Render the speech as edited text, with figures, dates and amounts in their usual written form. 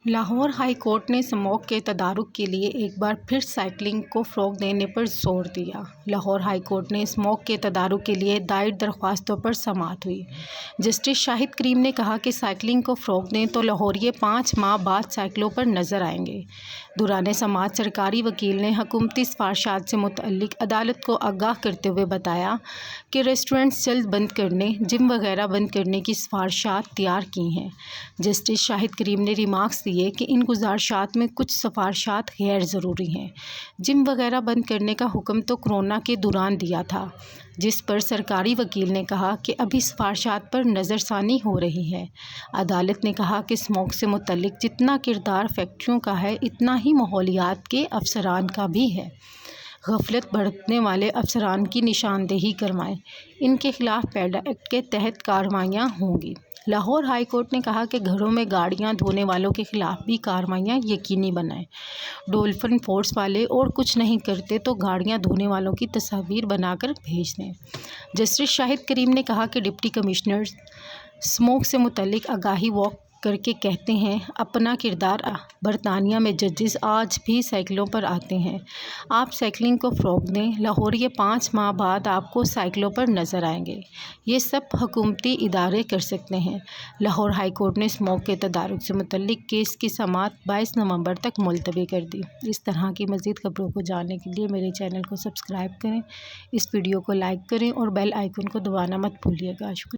Lahore high court نے smog کے تدارک کے لیے ایک بار پھر سائیکلنگ کو فروغ دینے پر زور دیا۔ لاہور ہائی کورٹ نے اسموگ کے تدارک کے لیے دائر درخواستوں پر سماعت ہوئی۔ جسٹس شاہد کریم نے کہا کہ سائیکلنگ کو فروغ دیں تو لاہوریے 5 ماہ بعد سائیکلوں پر نظر آئیں گے۔ دوران سماعت سرکاری وکیل نے حکومتی سفارشات سے متعلق عدالت کو آگاہ کرتے ہوئے بتایا کہ ریسٹورینٹس جلد بند کرنے، جم وغیرہ بند کرنے کی سفارشات تیار کی ہیں۔ جسٹس شاہد کریم نے ریمارکس دیے کہ ان گزارشات میں کچھ سفارشات غیر ضروری ہیں۔ جم وغیرہ بند کرنے کا حکم تو کورونا کے دوران دیا تھا، جس پر سرکاری وکیل نے کہا کہ ابھی سفارشات پر نظر ثانی ہو رہی ہے۔ عدالت نے کہا کہ اسموگ سے متعلق جتنا کردار فیکٹریوں کا ہے، اتنا ہی ماحولیات کے افسران کا بھی ہے۔ غفلت برتنے والے افسران کی نشاندہی کروائیں، ان کے خلاف پیڈا ایکٹ کے تحت کارروائیاں ہوں گی۔ لاہور ہائی کورٹ نے کہا کہ گھروں میں گاڑیاں دھونے والوں کے خلاف بھی کارروائیاں یقینی بنائیں۔ ڈولفن فورس والے اور کچھ نہیں کرتے تو گاڑیاں دھونے والوں کی تصاویر بنا کر بھیج دیں۔ جسٹس شاہد کریم نے کہا کہ ڈپٹی کمشنرز اسموگ سے متعلق آگاہی واک کر کے کہتے ہیں، اپنا کردار برطانیہ میں ججز آج بھی سائیکلوں پر آتے ہیں۔ آپ سائیکلنگ کو فروغ دیں، لاہوریے 5 ماہ بعد آپ کو سائیکلوں پر نظر آئیں گے۔ یہ سب حکومتی ادارے کر سکتے ہیں۔ لاہور ہائی کورٹ نے اسموگ کے تدارک سے متعلق کیس کی سماعت 22 نومبر تک ملتوی کر دی۔ اس طرح کی مزید خبروں کو جاننے کے لیے میرے چینل کو سبسکرائب کریں، اس ویڈیو کو لائک کریں اور بیل آئیکن کو دبانا مت بھولیے گا۔ شکریہ۔